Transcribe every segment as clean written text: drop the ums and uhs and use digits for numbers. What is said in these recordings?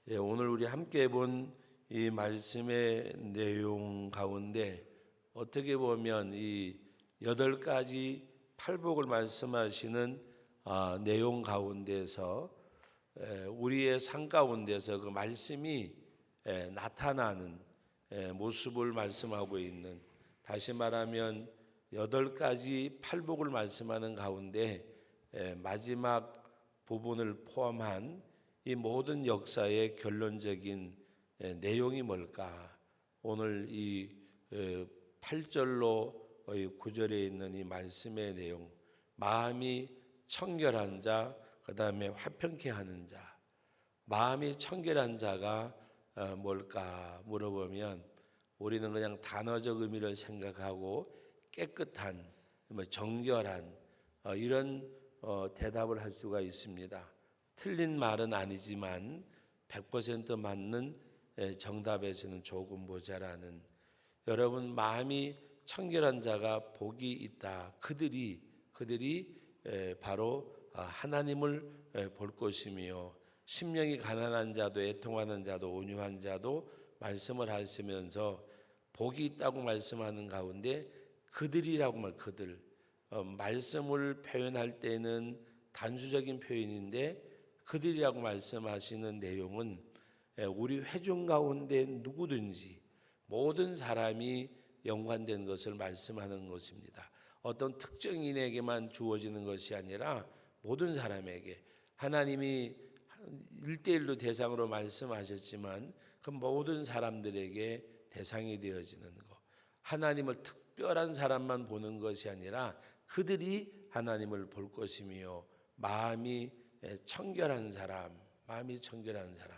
오늘 우리 함께 본 이 말씀의 내용 가운데 어떻게 보면 이 8가지 팔복을 말씀하시는 내용 가운데서 우리의 삶 가운데서 그 말씀이 나타나는 모습을 말씀하고 있는, 다시 말하면 8가지 팔복을 말씀하는 가운데 마지막 부분을 포함한 이 모든 역사의 결론적인 내용이 뭘까? 오늘 이 8절로 9절에 있는 이 말씀의 내용, 마음이 청결한 자, 그 다음에 화평케 하는 자. 마음이 청결한 자가 뭘까 물어보면 우리는 그냥 단어적 의미를 생각하고 깨끗한, 정결한 이런 대답을 할 수가 있습니다. 틀린 말은 아니지만 100% 맞는 정답에서는 조금 모자라는, 여러분 마음이 청결한 자가 복이 있다. 그들이 바로 하나님을 볼 것이며, 심령이 가난한 자도 애통하는 자도 온유한 자도 말씀을 하시면서 복이 있다고 말씀하는 가운데 그들이라고 말, 그들 말씀을 표현할 때는 단수적인 표현인데 그들이라고 말씀하시는 내용은 우리 회중 가운데 누구든지 모든 사람이 연관된 것을 말씀하는 것입니다. 어떤 특정인에게만 주어지는 것이 아니라 모든 사람에게, 하나님이 1대1로 대상으로 말씀하셨지만 그 모든 사람들에게 대상이 되어지는 것, 하나님을 특별한 사람만 보는 것이 아니라 그들이 하나님을 볼 것이며, 마음이 청결한 사람, 마음이 청결한 사람.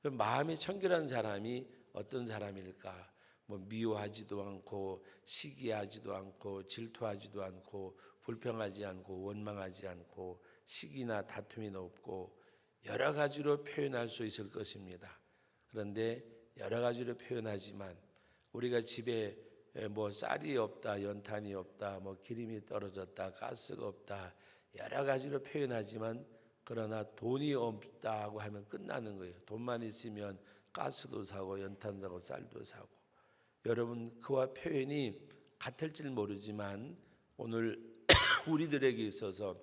마음이 청결한 사람이 어떤 사람일까? 미워하지도 않고 시기하지도 않고 질투하지도 않고 불평하지 않고 원망하지 않고 시기나 다툼이 없고, 여러 가지로 표현할 수 있을 것입니다. 그런데 여러 가지로 표현하지만 우리가 집에 쌀이 없다, 연탄이 없다, 기름이 떨어졌다, 가스가 없다, 여러 가지로 표현하지만 그러나 돈이 없다고 하면 끝나는 거예요. 돈만 있으면 가스도 사고 연탄 사고 쌀도 사고. 여러분 그와 표현이 같을지 모르지만 오늘 우리들에게 있어서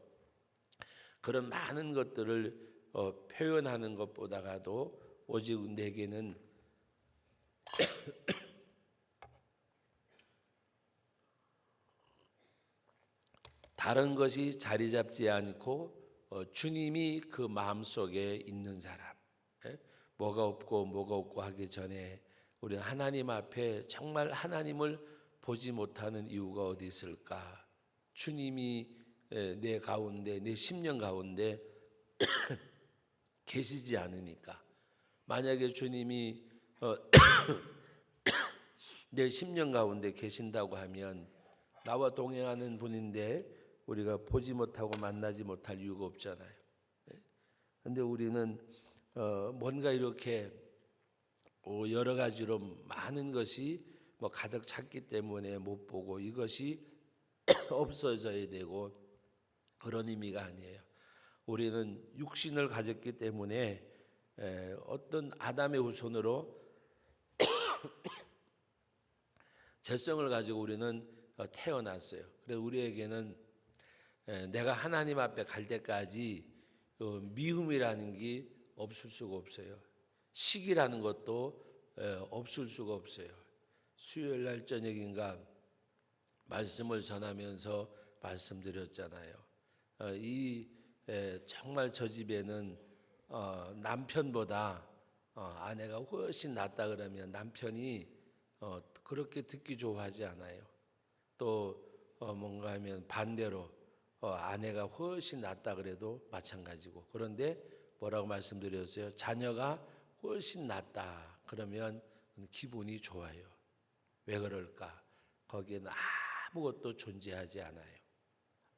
그런 많은 것들을 표현하는 것보다가도 오직 내게는 다른 것이 자리 잡지 않고 주님이 그 마음속에 있는 사람. 뭐가 없고 하기 전에 우리는 하나님 앞에 정말 하나님을 보지 못하는 이유가 어디 있을까? 주님이 내 가운데, 내 심령 가운데 계시지 않으니까. 만약에 주님이 내 심령 가운데 계신다고 하면 나와 동행하는 분인데 우리가 보지 못하고 만나지 못할 이유가 없잖아요. 그런데 우리는 뭔가 이렇게 여러 가지로 많은 것이 가득 찼기 때문에 못 보고 이것이 없어져야 되고, 그런 의미가 아니에요. 우리는 육신을 가졌기 때문에 어떤 아담의 후손으로 죄성을 가지고 우리는 태어났어요. 그래서 우리에게는 내가 하나님 앞에 갈 때까지 미움이라는 게 없을 수가 없어요. 시기라는 것도 없을 수가 없어요. 수요일 날 저녁인가 말씀을 전하면서 말씀드렸잖아요. 정말 저 집에는 남편보다 아내가 훨씬 낫다 그러면 남편이 그렇게 듣기 좋아하지 않아요. 또 뭔가 하면 반대로 아내가 훨씬 낫다 그래도 마찬가지고. 그런데 뭐라고 말씀드렸어요? 자녀가 훨씬 낫다 그러면 기분이 좋아요. 왜 그럴까? 거기에는 아무것도 존재하지 않아요.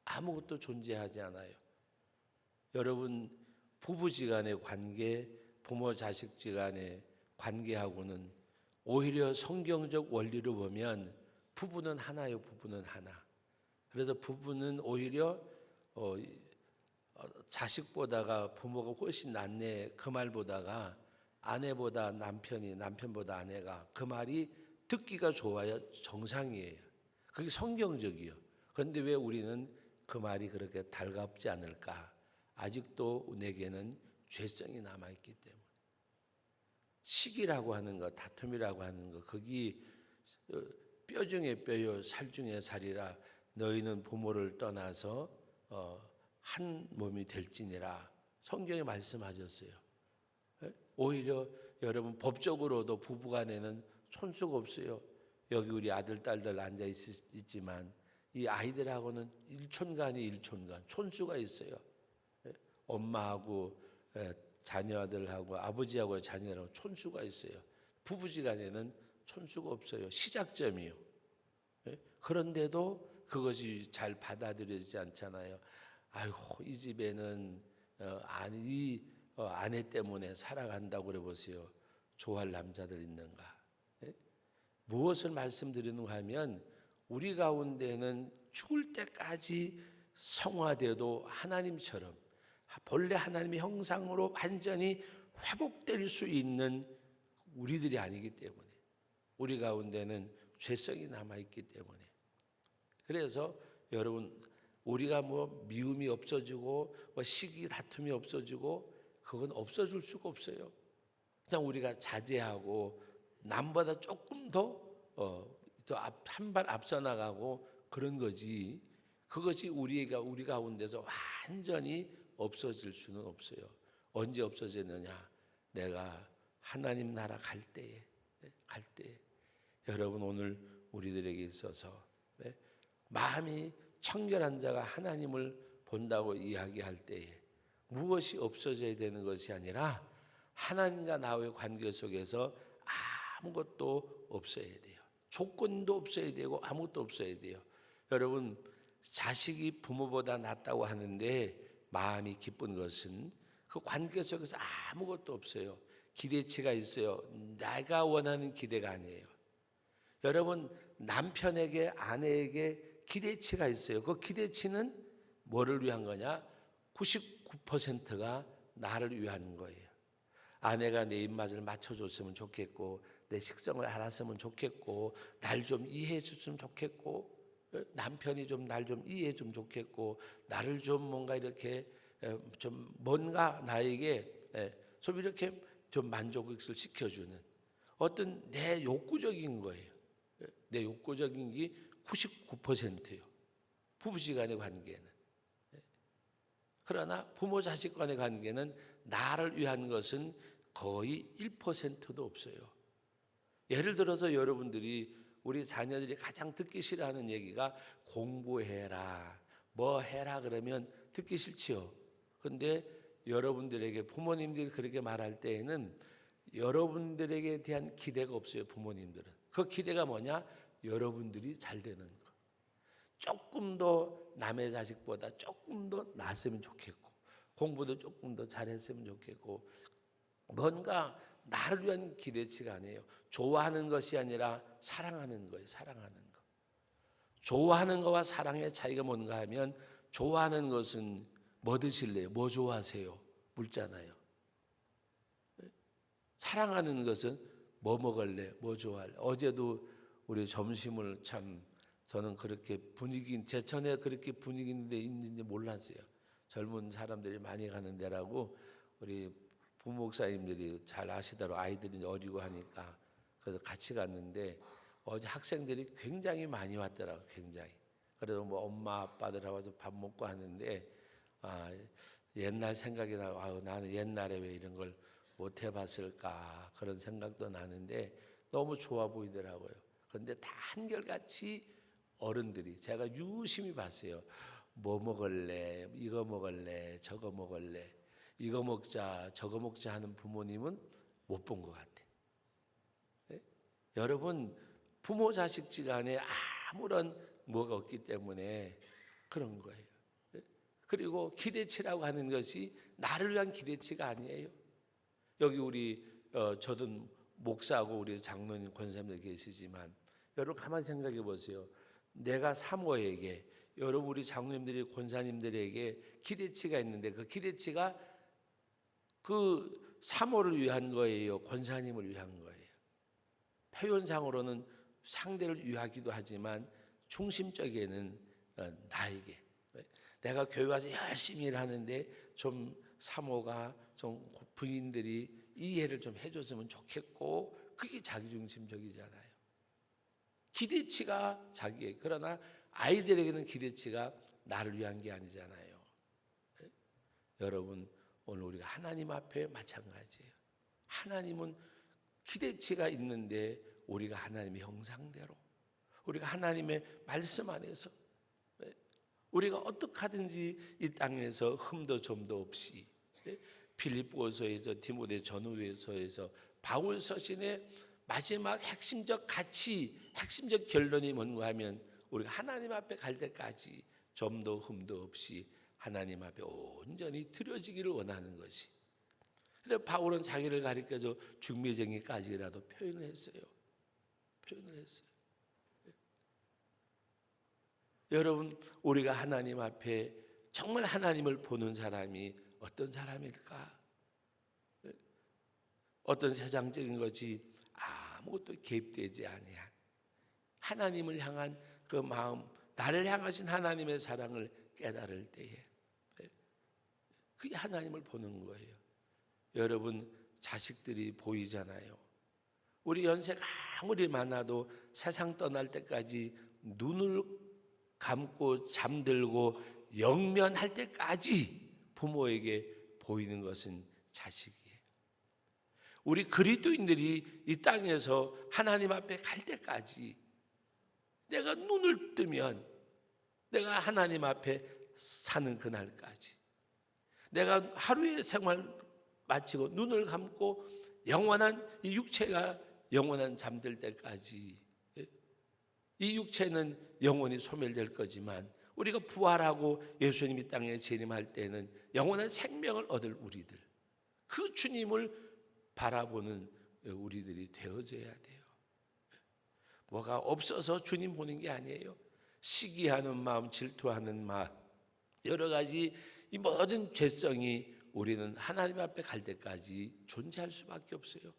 아무것도 존재하지 않아요. 여러분 부부지간의 관계, 부모 자식지간의 관계하고는 오히려 성경적 원리로 보면 부부는 하나요. 부부는 하나. 그래서 부부는 오히려 자식보다가 부모가 훨씬 낫네 그 말보다가 아내보다 남편이, 남편보다 아내가, 그 말이 듣기가 좋아야 정상이에요. 그게 성경적이요. 그런데 왜 우리는 그 말이 그렇게 달갑지 않을까? 아직도 내게는 죄성이 남아있기 때문에. 시기라고 하는 것, 다툼이라고 하는 것, 거기 뼈 중에 뼈요 살 중에 살이라 너희는 부모를 떠나서 한 몸이 될지니라 성경에 말씀하셨어요. 오히려 여러분 법적으로도 부부간에는 촌수가 없어요. 여기 우리 아들 딸들 앉아 있지만 이 아이들하고는 일촌간이 일촌간 촌수가 있어요. 엄마하고 자녀들하고 아버지하고 자녀들하고 촌수가 있어요. 부부지간에는 촌수가 없어요. 시작점이요. 그런데도 그것이 잘 받아들여지지 않잖아요. 아이고 이 집에는 아내 때문에 살아간다고 그래 보세요. 좋아할 남자들 있는가? 무엇을 말씀드리는가 하면 우리 가운데는 죽을 때까지 성화돼도 하나님처럼 본래 하나님의 형상으로 완전히 회복될 수 있는 우리들이 아니기 때문에 우리 가운데는 죄성이 남아있기 때문에 그래서 여러분 우리가 뭐 미움이 없어지고 뭐 시기 다툼이 없어지고 그건 없어질 수가 없어요. 그냥 우리가 자제하고 남보다 조금 더 한 발 앞서 나가고 그런 거지. 그것이 우리 가운데서 완전히 없어질 수는 없어요. 언제 없어졌느냐? 내가 하나님 나라 갈 때에 여러분 오늘 우리들에게 있어서 마음이 청결한 자가 하나님을 본다고 이야기할 때에 무엇이 없어져야 되는 것이 아니라 하나님과 나와의 관계 속에서 아무것도 없어야 돼요. 조건도 없어야 되고 아무것도 없어야 돼요. 여러분 자식이 부모보다 낫다고 하는데 마음이 기쁜 것은 그 관계 속에서 아무것도 없어요. 기대치가 있어요. 내가 원하는 기대가 아니에요. 여러분 남편에게 아내에게 기대치가 있어요. 그 기대치는 뭐를 위한 거냐? 99%가 나를 위한 거예요. 아내가 내 입맛을 맞춰줬으면 좋겠고 내 식성을 알았으면 좋겠고 날 좀 이해해 줬으면 좋겠고 남편이 좀 날 좀 이해해 줬으면 좋겠고 나를 좀 뭔가 이렇게 좀 뭔가 나에게 좀 이렇게 좀 만족을 시켜주는 어떤 내 욕구적인 거예요. 내 욕구적인 게 99%예요. 부부지간의 관계는. 그러나 부모 자식 간의 관계는 나를 위한 것은 거의 1%도 없어요. 예를 들어서 여러분들이 우리 자녀들이 가장 듣기 싫어하는 얘기가 공부해라 뭐 해라 그러면 듣기 싫지요. 그런데 여러분들에게 부모님들이 그렇게 말할 때에는 여러분들에게 대한 기대가 없어요. 부모님들은. 그 기대가 뭐냐? 여러분들이 잘 되는 거. 조금 더 남의 자식보다 조금 더 낫으면 좋겠고 공부도 조금 더 잘했으면 좋겠고 뭔가 나를 위한 기대치가 아니에요. 좋아하는 것이 아니라 사랑하는 거예요. 사랑하는 거. 좋아하는 거와 사랑의 차이가 뭔가 하면 좋아하는 것은 뭐 드실래요? 뭐 좋아하세요? 묻잖아요. 사랑하는 것은 뭐 먹을래? 뭐 좋아할래? 어제도 우리 점심을 참 저는 그렇게 제천에 그렇게 분위기인데 있는지 몰랐어요. 젊은 사람들이 많이 가는 데라고 우리 부목사님들이 잘 아시더라고요. 아이들이 어리고 하니까. 그래서 같이 갔는데 어제 학생들이 굉장히 많이 왔더라고요. 굉장히. 그래서 뭐 엄마 아빠들하고 와서 밥 먹고 하는데 옛날 생각이 나고 나는 옛날에 왜 이런 걸 못 해봤을까 그런 생각도 나는데 너무 좋아 보이더라고요. 그런데 다 한결같이 어른들이 제가 유심히 봤어요. 뭐 먹을래? 이거 먹을래? 저거 먹을래? 이거 먹자 저거 먹자 하는 부모님은 못 본 것 같아. 여러분 부모 자식지간에 아무런 뭐가 없기 때문에 그런 거예요. 그리고 기대치라고 하는 것이 나를 위한 기대치가 아니에요. 여기 우리 저도 목사하고 우리 장로님 권사님들 계시지만 여러분 가만히 생각해 보세요. 내가 사모에게 여러분 우리 장로님들이 권사님들에게 기대치가 있는데 그 기대치가 그 사모를 위한 거예요? 권사님을 위한 거예요? 표현상으로는 상대를 위하기도 하지만 중심적에는 나에게, 내가 교회 와서 열심히 일하는데 좀 사모가, 좀 부인들이 이해를 좀 해줬으면 좋겠고, 그게 자기중심적이잖아요. 기대치가 자기의, 그러나 아이들에게는 기대치가 나를 위한 게 아니잖아요. 여러분, 오늘 우리가 하나님 앞에 마찬가지예요. 하나님은 기대치가 있는데 우리가 하나님의 형상대로, 우리가 하나님의 말씀 안에서, 우리가 어떻게 하든지 이 땅에서 흠도 점도 없이, 빌립보서에서, 디모데 전후서에서 바울 서신의 마지막 핵심적 가치, 핵심적 결론이 뭔가 하면 우리가 하나님 앞에 갈 때까지 점도 흠도 없이 하나님 앞에 온전히 드려지기를 원하는 것이. 그래서 바울은 자기를 가리켜서 중매쟁이까지라도 표현을 했어요. 여러분, 우리가 하나님 앞에 정말 하나님을 보는 사람이 어떤 사람일까? 어떤 세상적인 것이 아무것도 개입되지 아니한 하나님을 향한 그 마음, 나를 향하신 하나님의 사랑을 깨달을 때에 그게 하나님을 보는 거예요. 여러분, 자식들이 보이잖아요. 우리 연세가 아무리 많아도 세상 떠날 때까지 눈을 감고 잠들고 영면할 때까지 부모에게 보이는 것은 자식이에요. 우리 그리스도인들이 이 땅에서 하나님 앞에 갈 때까지 내가 눈을 뜨면, 내가 하나님 앞에 사는 그날까지, 내가 하루의 생활 마치고 눈을 감고 영원한 이 육체가 영원한 잠들 때까지, 이 육체는 영원히 소멸될 거지만 우리가 부활하고 예수님이 땅에 재림할 때는 영원한 생명을 얻을 우리들, 그 주님을 바라보는 우리들이 되어져야 돼요. 뭐가 없어서 주님 보는 게 아니에요. 시기하는 마음, 질투하는 마음, 여러 가지 이 모든 죄성이 우리는 하나님 앞에 갈 때까지 존재할 수밖에 없어요.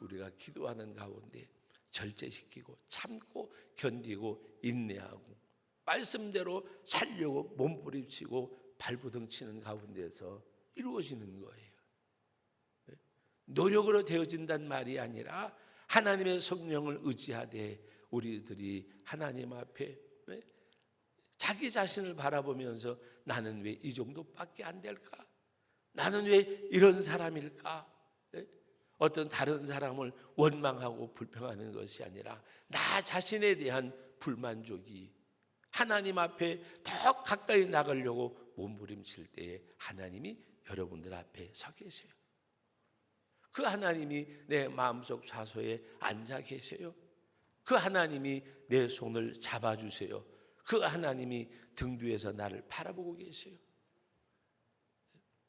우리가 기도하는 가운데 절제시키고 참고 견디고 인내하고 말씀대로 살려고 몸부림치고 발부둥치는 가운데서 이루어지는 거예요. 노력으로 되어진단 말이 아니라 하나님의 성령을 의지하되 우리들이 하나님 앞에 자기 자신을 바라보면서 나는 왜 이 정도밖에 안 될까? 나는 왜 이런 사람일까? 어떤 다른 사람을 원망하고 불평하는 것이 아니라 나 자신에 대한 불만족이 하나님 앞에 더 가까이 나가려고 몸부림칠 때에 하나님이 여러분들 앞에 서 계세요. 그 하나님이 내 마음속 좌소에 앉아 계세요. 그 하나님이 내 손을 잡아주세요. 그 하나님이 등 뒤에서 나를 바라보고 계세요.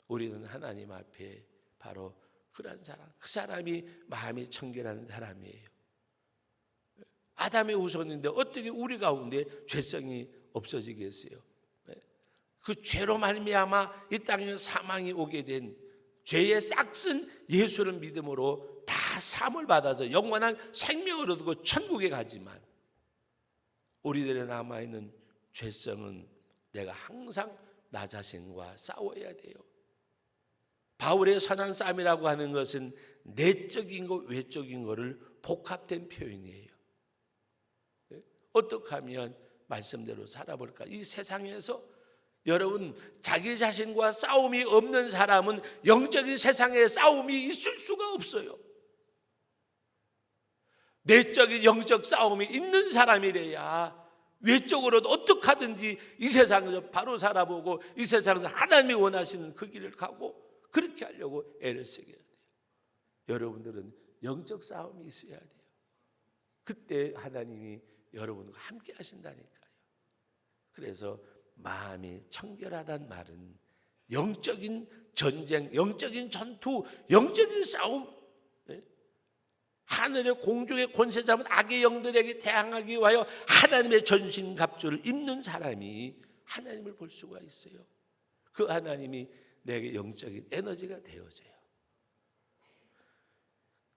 우리는 하나님 앞에 바로 그런 사람, 그 사람이 마음이 청결한 사람이에요. 아담이 웃었는데 어떻게 우리 가운데 죄성이 없어지겠어요? 그 죄로 말미암아 이 땅에 사망이 오게 된 죄의 싹슨 예수를 믿음으로 다 사함을 받아서 영원한 생명을 얻고 천국에 가지만 우리들의 남아있는 죄성은 내가 항상 나 자신과 싸워야 돼요. 바울의 선한 싸움이라고 하는 것은 내적인 것, 외적인 것을 복합된 표현이에요. 어떻게 하면 말씀대로 살아볼까? 이 세상에서 여러분, 자기 자신과 싸움이 없는 사람은 영적인 세상에 싸움이 있을 수가 없어요. 내적인 영적 싸움이 있는 사람이래야 외적으로도 어떻게 하든지 이 세상에서 바로 살아보고 이 세상에서 하나님이 원하시는 그 길을 가고 그렇게 하려고 애를 쓰게 돼요. 여러분들은 영적 싸움이 있어야 돼요. 그때 하나님이 여러분과 함께 하신다니까요. 그래서 마음이 청결하단 말은 영적인 전쟁, 영적인 전투, 영적인 싸움, 하늘의 공중의 권세 잡은 악의 영들에게 대항하기 위하여 하나님의 전신갑주를 입는 사람이 하나님을 볼 수가 있어요. 그 하나님이 내게 영적인 에너지가 되어져요.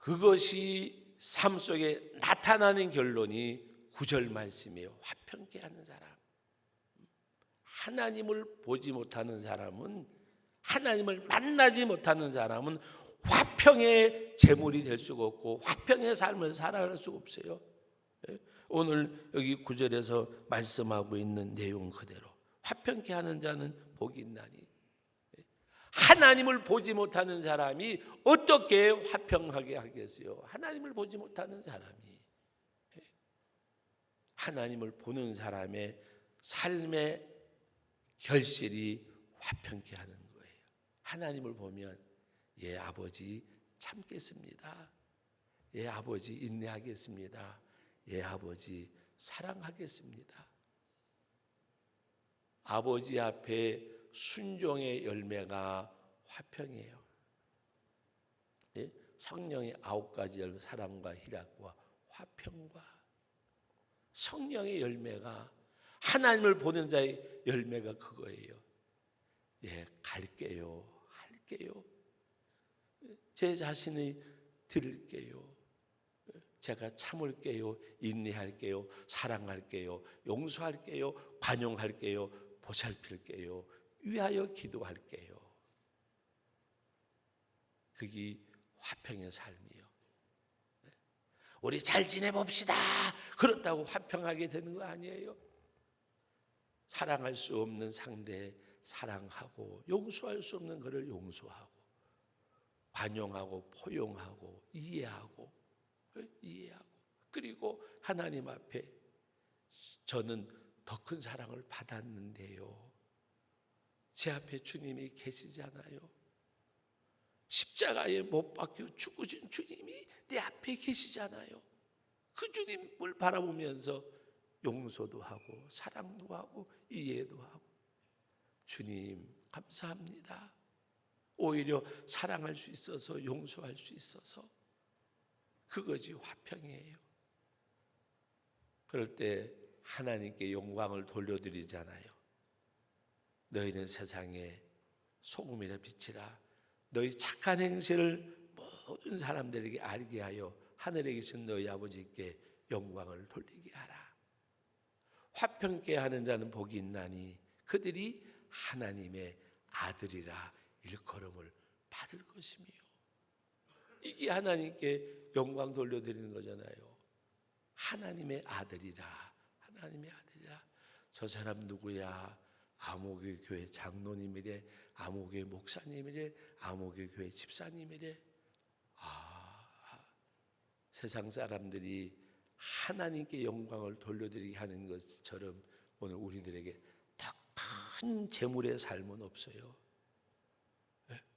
그것이 삶 속에 나타나는 결론이 9절 말씀이에요. 화평케 하는 사람. 하나님을 보지 못하는 사람은, 하나님을 만나지 못하는 사람은 화평의 제물이 될 수가 없고 화평의 삶을 살아갈 수가 없어요. 오늘 여기 9절에서 말씀하고 있는 내용 그대로 화평케 하는 자는 복이 있나니. 하나님을 보지 못하는 사람이 어떻게 화평하게 하겠어요? 하나님을 보지 못하는 사람이, 하나님을 보는 사람의 삶의 결실이 화평케 하는 거예요. 하나님을 보면 예 아버지 참겠습니다. 예 아버지 인내하겠습니다. 예 아버지 사랑하겠습니다. 아버지 앞에 순종의 열매가 화평이에요. 예? 성령의 9가지 열매, 사랑과 희락과 화평과 성령의 열매가, 하나님을 보는 자의 열매가 그거예요. 예, 갈게요, 할게요, 제 자신이 드릴게요, 제가 참을게요, 인내할게요, 사랑할게요, 용서할게요, 관용할게요, 보살필게요, 위하여 기도할게요. 그게 화평의 삶이요. 우리 잘 지내봅시다. 그렇다고 화평하게 되는 거 아니에요. 사랑할 수 없는 상대 사랑하고, 용서할 수 없는 것을 용서하고, 관용하고, 포용하고, 이해하고, 그리고 하나님 앞에 저는 더 큰 사랑을 받았는데요, 제 앞에 주님이 계시잖아요. 십자가에 못 박혀 죽으신 주님이 내 앞에 계시잖아요. 그 주님을 바라보면서 용서도 하고 사랑도 하고 이해도 하고, 주님 감사합니다. 오히려 사랑할 수 있어서, 용서할 수 있어서, 그것이 화평이에요. 그럴 때 하나님께 영광을 돌려드리잖아요. 너희는 세상에 소금이라 빛이라. 너희 착한 행실을 모든 사람들에게 알게 하여 하늘에 계신 너희 아버지께 영광을 돌리게 하라. 화평케 하는 자는 복이 있나니 그들이 하나님의 아들이라 일컬음을 받을 것이며. 이게 하나님께 영광 돌려드리는 거잖아요. 하나님의 아들이라, 하나님의 아들이라. 저 사람 누구야? 아모개 교회 장로님이래, 아모개 목사님이래, 아모개 교회 집사님이래. 세상 사람들이 하나님께 영광을 돌려드리게 하는 것처럼 오늘 우리들에게 더 큰 재물의 삶은 없어요.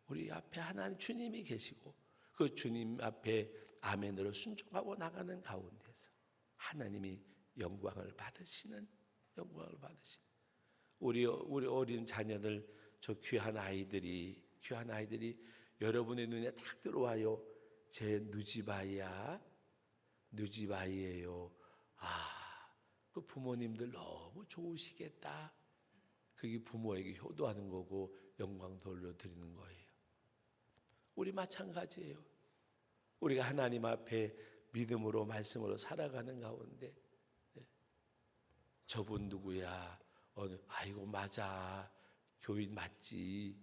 우리 앞에 하나님 주님이 계시고 그 주님 앞에 아멘으로 순종하고 나가는 가운데서 하나님이 영광을 받으시는, 우리 어린 자녀들, 저 귀한 아이들이 여러분의 눈에 딱 들어와요. 제 누지바이예요. 그 부모님들 너무 좋으시겠다. 그게 부모에게 효도하는 거고 영광 돌려드리는 거예요. 우리 마찬가지예요. 우리가 하나님 앞에 믿음으로 말씀으로 살아가는 가운데 저분 누구야? 아이고 맞아, 교인 맞지,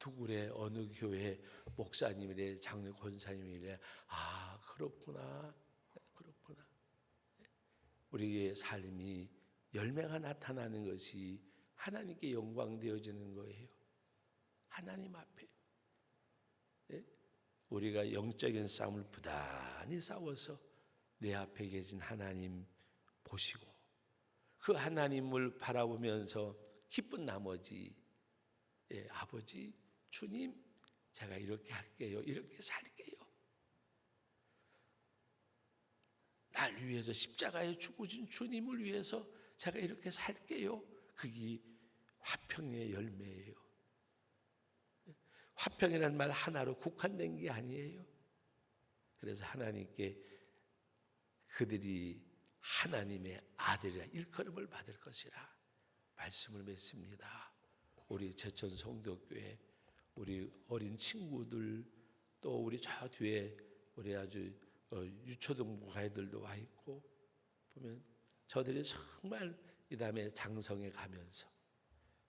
누구래, 어느 교회 목사님이래, 장로 권사님이래. 그렇구나. 우리의 삶이 열매가 나타나는 것이 하나님께 영광 되어지는 거예요. 하나님 앞에 우리가 영적인 싸움을 부단히 싸워서 내 앞에 계신 하나님 보시고 그 하나님을 바라보면서 기쁜 나머지, 아버지 주님 제가 이렇게 할게요, 이렇게 살게요, 날 위해서 십자가에 죽으신 주님을 위해서 제가 이렇게 살게요. 그게 화평의 열매예요. 화평이라는 말 하나로 국한된 게 아니에요. 그래서 하나님께 그들이 하나님의 아들이라 일컬음을 받을 것이라 말씀을 맺습니다. 우리 제천 성도교회 우리 어린 친구들 또 우리 저 뒤에 우리 아주 유초등부 아이들도 와 있고 보면 저들이 정말 이 다음에 장성에 가면서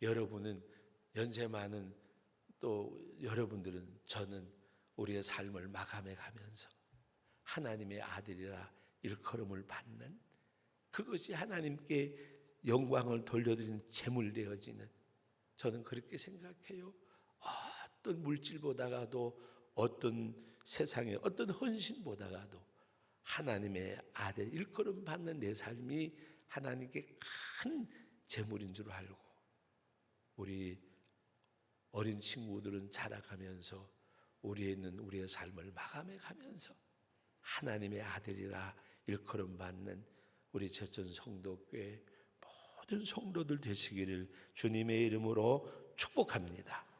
여러분은 연세 많은 또 여러분들은 저는 우리의 삶을 마감해 가면서 하나님의 아들이라 일컬음을 받는 그것이 하나님께 영광을 돌려드리는 제물 되어지는 저는 그렇게 생각해요. 어떤 물질보다가도 어떤 세상의 어떤 헌신보다가도 하나님의 아들 일컬음 받는 내 삶이 하나님께 큰 제물인 줄 알고 우리 어린 친구들은 자라가면서 우리에 있는 우리의 삶을 마감해 가면서 하나님의 아들이라 일컬음 받는 우리 제천 성도교회 모든 성도들 되시기를 주님의 이름으로 축복합니다.